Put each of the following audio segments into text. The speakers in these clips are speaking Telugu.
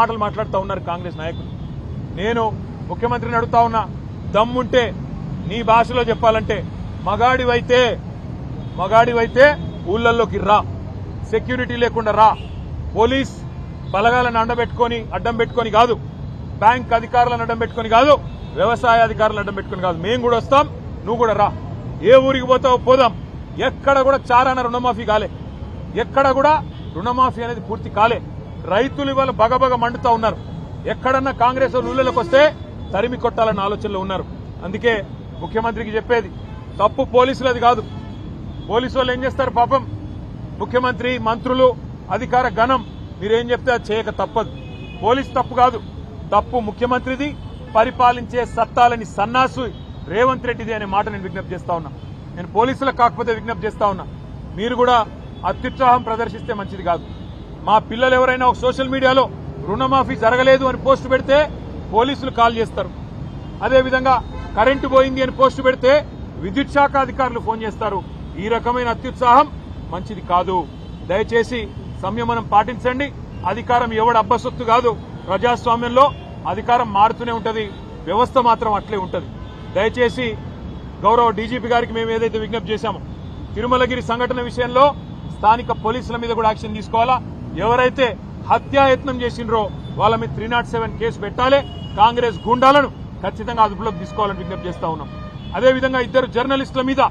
మాటలు మాట్లాడుతూ ఉన్నారు కాంగ్రెస్ నాయకులు. నేను ముఖ్యమంత్రిని అడుగుతా ఉన్నా, దమ్ముంటే నీ భాషలో చెప్పాలంటే మగాడివైతే ఊళ్ళల్లోకి రా, సెక్యూరిటీ లేకుండా రా, పోలీస్ బలగాలను అడ్డం పెట్టుకొని కాదు, బ్యాంక్ అధికారులను అడ్డం పెట్టుకొని కాదు, వ్యవసాయ అధికారులను అడ్డం పెట్టుకొని కాదు, మేము కూడా వస్తాం, నువ్వు కూడా రా. ఏ ఊరికి పోతావో పోదాం. ఎక్కడ కూడా చారాన రుణమాఫీ కాలే, ఎక్కడ కూడా రుణమాఫీ అనేది పూర్తి కాలే. రైతులు ఇవాళ బగబగ మండుతా ఉన్నారు. ఎక్కడన్నా కాంగ్రెస్ ఊళ్ళలోకి వస్తే తరిమి కొట్టాలన్న ఆలోచనలో ఉన్నారు. అందుకే ముఖ్యమంత్రికి చెప్పేది, తప్పు పోలీసులది కాదు. పోలీసు వాళ్ళు ఏం చేస్తారు పాపం, ముఖ్యమంత్రి మంత్రులు అధికార గణం మీరేం చెప్తే అది చేయక తప్పదు. పోలీసు తప్పు కాదు, తప్పు ముఖ్యమంత్రిది, పరిపాలించే సత్తాలని సన్నాసు రేవంత్ రెడ్డిది అనే మాట నేను విజ్ఞప్తి చేస్తా ఉన్నా. నేను పోలీసులకు కాకపోతే విజ్ఞప్తి చేస్తా ఉన్నా, మీరు కూడా అత్యుత్సాహం ప్రదర్శిస్తే మంచిది కాదు. మా పిల్లలు ఎవరైనా ఒక సోషల్ మీడియాలో రుణమాఫీ జరగలేదు అని పోస్టు పెడితే పోలీసులు కాల్ చేస్తారు. అదేవిధంగా కరెంటు పోయింది అని పోస్టు పెడితే విద్యుత్ శాఖ అధికారులు ఫోన్ చేస్తారు. ఈ రకమైన అత్యుత్సాహం మంచిది కాదు. దయచేసి సంయమనం పాటించండి. అధికారం ఎవడు అబ్బసొత్తు కాదు. ప్రజాస్వామ్యంలో అధికారం మారుతూనే ఉంటది, వ్యవస్థ మాత్రం అట్లే ఉంటది. దయచేసి గౌరవ డీజీపీ గారికి మేము ఏదైతే విజ్ఞప్తి చేశామో, తిరుమలగిరి సంఘటన విషయంలో స్థానిక పోలీసుల మీద కూడా యాక్షన్ తీసుకోవాలా. ఎవరైతే హత్యాయత్నం చేసిండ్రో వాళ్ళ మీద 307 కేసు పెట్టాలి. కాంగ్రెస్ గూండాలను ఖచ్చితంగా అదుపులోకి తీసుకోవాలని విజ్ఞప్తి చేస్తా ఉన్నాం. అదేవిధంగా 2 జర్నలిస్టుల మీద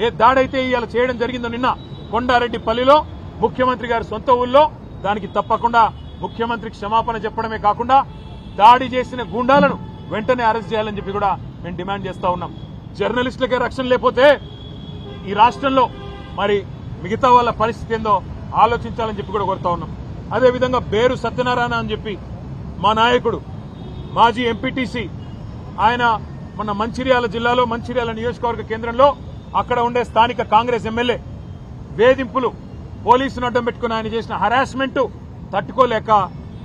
ఏ దాడైతే ఇవాళ చేయడం జరిగిందో నిన్న కొండారెడ్డిపల్లిలో ముఖ్యమంత్రి గారి సొంత ఊళ్ళో, దానికి తప్పకుండా ముఖ్యమంత్రికి క్షమాపణ చెప్పడమే కాకుండా దాడి చేసిన గూండాలను వెంటనే అరెస్ట్ చేయాలని చెప్పి కూడా మేము డిమాండ్ చేస్తా ఉన్నాం. జర్నలిస్టులకే రక్షణ లేకపోతే ఈ రాష్ట్రంలో మరి మిగతా వాళ్ళ పరిస్థితి ఏందో ఆలోచించాలని చెప్పి కూడా కోరుతా ఉన్నాం. అదేవిధంగా బేరు సత్యనారాయణ అని చెప్పి మా నాయకుడు, మాజీ ఎంపీటీసీ, ఆయన మన మంచిర్యాల జిల్లాలో మంచిర్యాల నియోజకవర్గ కేంద్రంలో అక్కడ ఉండే స్థానిక కాంగ్రెస్ ఎమ్మెల్యే వేధింపులు, పోలీసును అడ్డం పెట్టుకుని ఆయన చేసిన హరాస్మెంట్ తట్టుకోలేక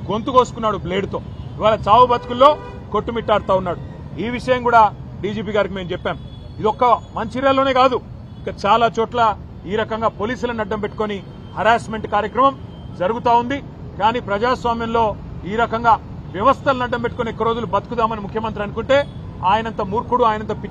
గొంతు కోసుకున్నాడు బ్లేడ్తో. ఇవాళ చావు బతుకుల్లో కొట్టుమిట్టాడుతూ ఉన్నాడు. ఈ విషయం కూడా డీజీపీ గారికి మేము చెప్పాం. ఇదొక్క మంచిర్యాలలోనే కాదు, ఇంకా చాలా చోట్ల ఈ రకంగా పోలీసులను అడ్డం పెట్టుకుని హరాస్మెంట్ కార్యక్రమం జరుగుతూ ఉంది. కానీ ప్రజాస్వామ్యంలో ఈ రకంగా వ్యవస్థలను అడ్డం పెట్టుకుని ఎక్కువ రోజులు బతుకుదామని ముఖ్యమంత్రి అనుకుంటే ఆయనంత మూర్ఖుడు, ఆయనంత పిచ్చి